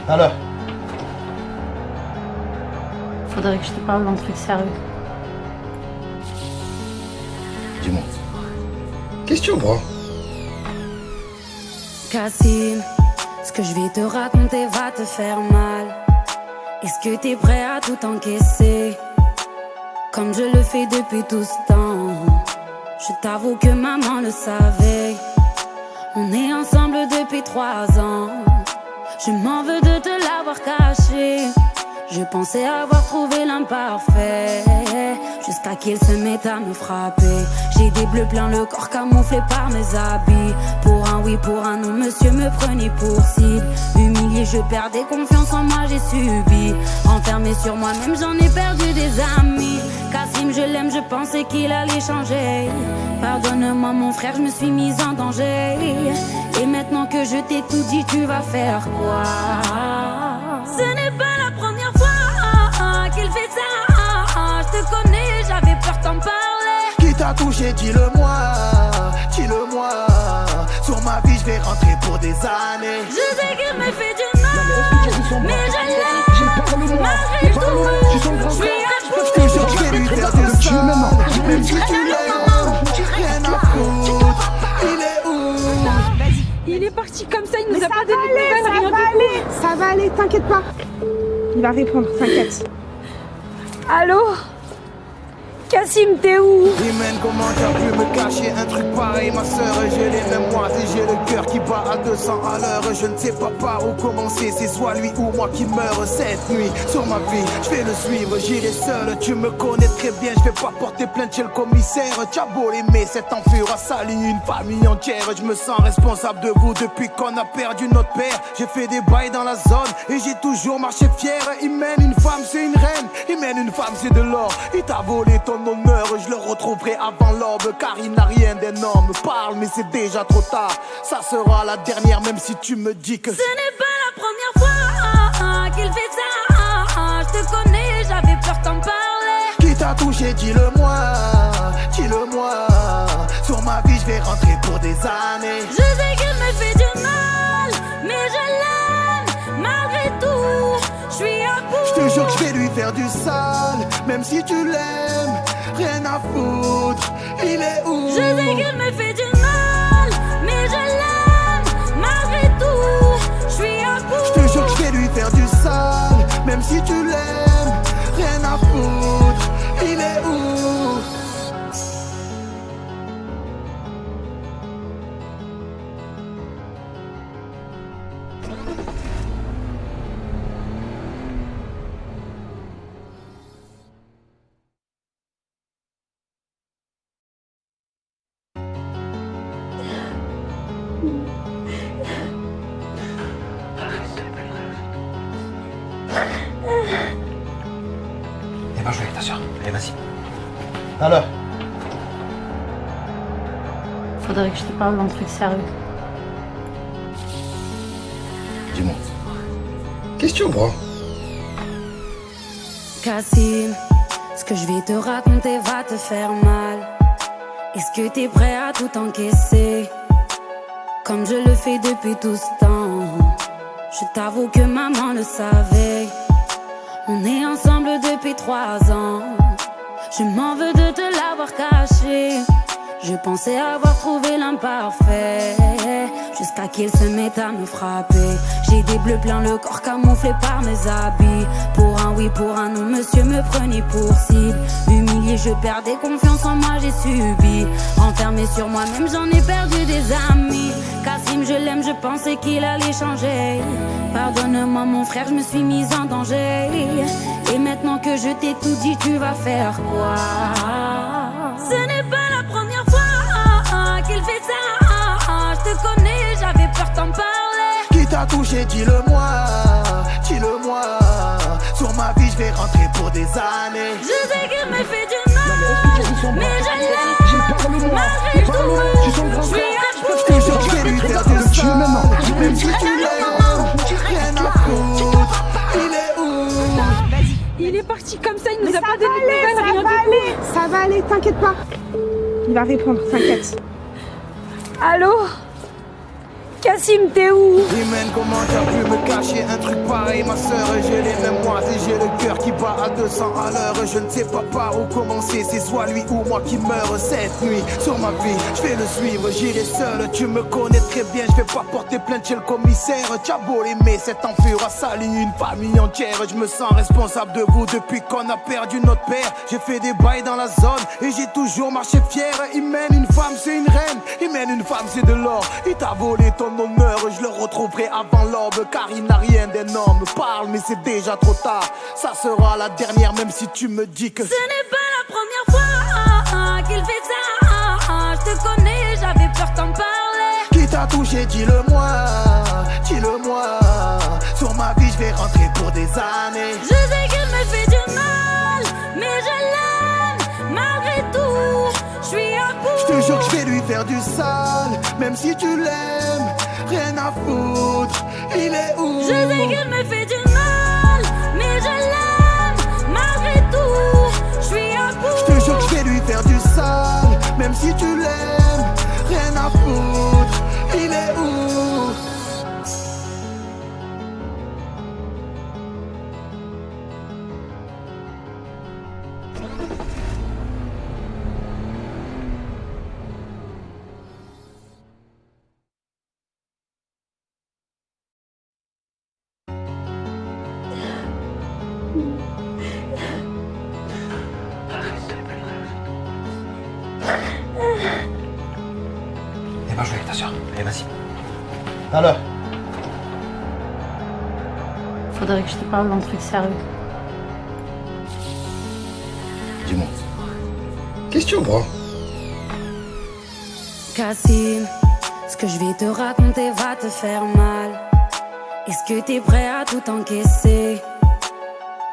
Alors, Faudrait que je te parle d'un truc sérieux. dis-moi. Qu'est-ce que tu vois? Kassim, ce que je vais te raconter va te faire mal. Est-ce que t'es prêt à tout encaisser? Comme je le fais depuis tout ce temps. Je t'avoue que maman le savait. On est ensemble depuis 3 ans. Je m'en veux de te l'avoir caché. Je pensais avoir trouvé l'imparfait, jusqu'à qu'il se mette à me frapper. J'ai des bleus plein le corps camouflé par mes habits. Pour un oui, pour un non, monsieur me prenait pour cible. Humilié, je perdais confiance en moi, j'ai subi. Enfermé sur moi-même, j'en ai perdu des amis. Kassim, je l'aime, je pensais qu'il allait changer. Pardonne-moi mon frère, je me suis mise en danger. Et maintenant que je t'ai tout dit, tu vas faire quoi? Ce n'est pas la première fois qu'il fait ça. Je te connais, j'avais peur d'en parler. Qui t'a touché, dis-le-moi, dis-le-moi. Sur ma vie, je vais rentrer pour des années. Je sais qu'il me fait du mal, mais je l'aime. Malgré tout, je suis à bout. Je te jure, je vais lui faire du sale. Même si tu l'aimes, rien à foutre. Il est où? Il est parti comme ça, il nous a pas donné de nouvelles, rien du tout. Ça va aller, t'inquiète pas. Il va répondre, t'inquiète. Allô? Kassim, t'es où? Imen, comment t'as pu me cacher un truc pareil, ma soeur? J'ai les mêmes mois et j'ai le cœur qui bat à 200 à l'heure. Je ne sais pas par où commencer, c'est soit lui ou moi qui meurt cette nuit. Sur ma vie, je vais le suivre, j'irai seul. Tu me connais très bien, je vais pas porter plainte chez le commissaire. T'as beau l'aimer, cet enfant a sali une famille entière. Je me sens responsable de vous depuis qu'on a perdu notre père. J'ai fait des bails dans la zone et j'ai toujours marché fier. Imen, une femme c'est une reine, Imen, une femme c'est de l'or. Il t'a volé ton honneur, je le retrouverai avant l'aube. Car il n'a rien d'énorme, parle mais c'est déjà trop tard. Ça sera la dernière même si tu me dis que ce n'est pas la première fois qu'il fait ça. Je te connais, j'avais peur d'en parler. Qui t'a touché, dis-le-moi, dis-le-moi. Sur ma vie je vais rentrer pour des années. Je sais qu'il me fait du mal, mais je l'aime. Malgré tout, je suis à bout. Je te jure que je vais lui faire du sale. Même si tu l'aimes, rien à foutre. Il est où? Je sais qu'il me fait du mal, mais je l'aime. Malgré tout, je suis à bout. Je te jure que je vais lui faire du sale. Même si tu l'aimes, rien à foutre. Il est où? Viens pas jouer avec ta soeur. Allez, vas-y. Alors, Faudrait que je te parle d'un truc sérieux. dis-moi. Qu'est-ce que tu vois? Kassim, ce que je vais te raconter va te faire mal. Est-ce que t'es prêt à tout encaisser? Comme je le fais depuis tout ce temps. Je t'avoue que maman le savait. On est ensemble depuis 3 ans. Je m'en veux de te l'avoir caché. Je pensais avoir trouvé l'imparfait, jusqu'à qu'il se mette à me frapper. J'ai des bleus plein le corps camouflé par mes habits. Pour un oui, pour un non, monsieur me prenait pour cible. Humilié, je perdais confiance en moi, j'ai subi. Enfermé sur moi-même, j'en ai perdu des amis. Kassim, je l'aime, je pensais qu'il allait changer. Pardonne-moi mon frère, je me suis mise en danger. Et maintenant que je t'ai tout dit, tu vas faire quoi? Ce n'est pas la première fois qu'il fait ça. Je te connais, j'avais peur d'en parler. Qui t'a touché, dis-le-moi, dis-le-moi. Sur ma vie je vais rentrer pour des années. Je sais qu'il me fait du mal, mais je l'aime. Malgré tout, je suis à bout. Je te jure que je vais lui faire du sale. Même si tu l'aimes, rien à foutre. Il est où? Il est parti comme ça, il nous a pas donné de nouvelles, rien du tout. Ça va aller, t'inquiète pas. Il va répondre, t'inquiète. Allô? Cassim, t'es où? Imen, comment t'as pu me cacher un truc pareil, ma sœur? J'ai les mémoires et j'ai le cœur qui bat à 200 à l'heure. Je ne sais pas par où commencer, c'est soit lui ou moi qui meurt cette nuit. Sur ma vie, je vais le suivre, j'irai seul. Tu me connais très bien, je vais pas porter plainte chez le commissaire. T'as beau l'aimer, cet enfure a sali une famille entière. Je me sens responsable de vous depuis qu'on a perdu notre père. J'ai fait des bails dans la zone et j'ai toujours marché fier. Imen, une femme c'est une reine, Imen, une femme c'est de l'or. Il t'a volé ton honneur, je le retrouverai avant l'aube. Car il n'a rien d'énorme, parle mais c'est déjà trop tard. Ça sera la dernière même si tu me dis que ce n'est pas la première fois qu'il fait ça. Je te connais, j'avais peur d'en parler. Qui t'a touché, dis-le-moi, dis-le-moi. Sur ma vie je vais rentrer pour des années. Je sais qu'il me fait du mal, mais je l'aime malgré tout. Je suis à bout. Je te jure que je vais lui faire du sale, même si tu l'aimes, rien à foutre. Il est où? Je sais qu'il me fait du mal, mais je l'aime malgré tout. Je suis à bout. Je te jure que je vais lui faire du sale, même si tu l'aimes, rien à foutre. Il est où? Viens pas jouer avec ta soeur. Allez, vas-y. Alors, Faudrait que je te parle d'un truc sérieux. dis-moi. Qu'est-ce que tu vois? Cassim, ce que je vais te raconter va te faire mal. Est-ce que t'es prêt à tout encaisser,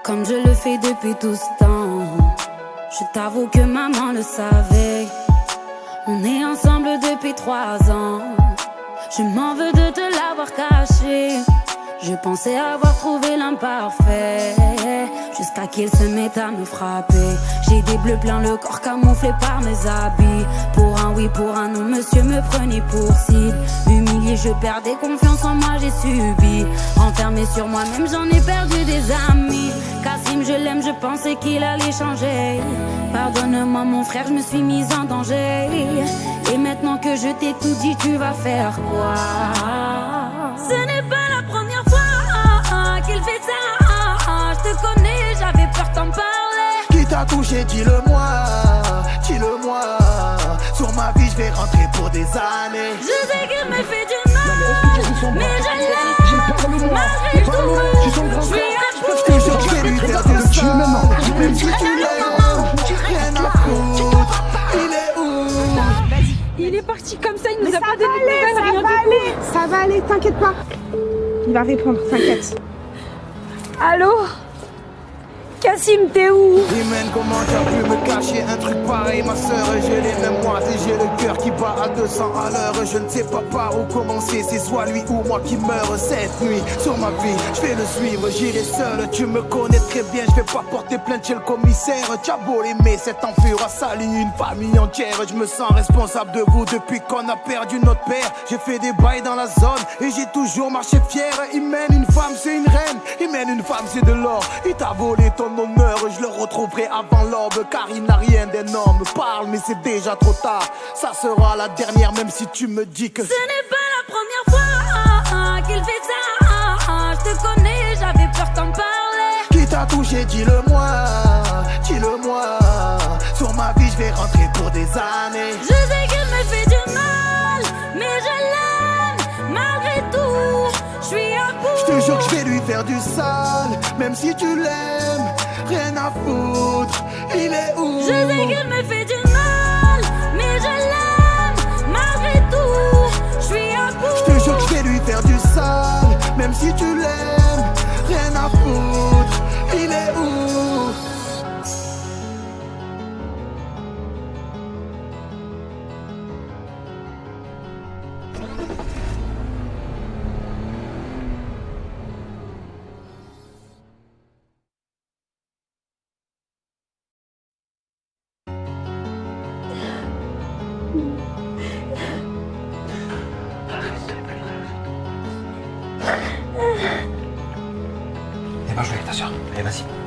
comme je le fais depuis tout ce temps? Je t'avoue que maman le savait. On est ensemble depuis 3 ans. Je m'en veux de te l'avoir caché. Je pensais avoir trouvé l'imparfait, jusqu'à qu'il se mette à me frapper. J'ai des bleus plein le corps camouflé par mes habits. Pour un oui, pour un non, monsieur me prenait pour cible. Humilié, je perdais confiance en moi, j'ai subi. Enfermé sur moi-même, j'en ai perdu des amis. Cassim, je l'aime, je pensais qu'il allait changer. Pardonne-moi mon frère, je me suis mise en danger. Et maintenant que je t'ai tout dit, tu vas faire quoi? Ce n'est pas la première fois qu'il fait ça. Je te connais, j'avais peur d'en parler. Qui t'a touché, dis-le-moi, dis-le-moi. Sur ma vie je vais rentrer pour des années. Je sais qu'il me fait du mal, mais je l'aime malgré tout. Je suis à bout. Je te jure que je vais lui faire du sale, même si tu l'aimes, rien à foutre. Il est où? Il est parti comme ça, il nous Mais a ça pas va donné de aller, nouvelles, ça rien va du tout. aller, ça va aller, t'inquiète pas. Il va répondre, t'inquiète. Allô? Cassim, t'es où? Imen, comment t'as pu me cacher un truc pareil, ma sœur? J'ai les mémoires et j'ai le cœur qui bat à 200 à l'heure. Je ne sais pas par où commencer, c'est soit lui ou moi qui meurt cette nuit. Sur ma vie, je vais le suivre, j'irai seul. Tu me connais très bien, je vais pas porter plainte chez le commissaire. T'as beau l'aimer, cet enfure a sali une famille entière. Je me sens responsable de vous depuis qu'on a perdu notre père. J'ai fait des bails dans la zone et j'ai toujours marché fier. Imen, une femme c'est une reine, Imen, une femme c'est de l'or. Il t'a volé ton honneur, je le retrouverai avant l'aube. Car il n'a rien d'énorme, parle mais c'est déjà trop tard. Ça sera la dernière même si tu me dis que Ce n'est pas la première fois qu'il fait ça. Je te connais, j'avais peur d'en parler. Qui t'a touché, dis-le-moi, dis-le-moi. Sur ma vie je vais rentrer pour des années. Je sais qu'il me fait du mal, mais je l'aime malgré tout. Je suis à bout. Je te jure que je vais lui faire du sale, même si tu l'aimes, rien à foutre. Il est où? Je sais qu'il me fait du mal, mais je l'aime malgré tout. Je suis à bout. Je te jure que je vais lui faire du sale, même si tu l'aimes, rien à foutre. Il est où? pas jouer avec ta soeur. Allez, vas-y.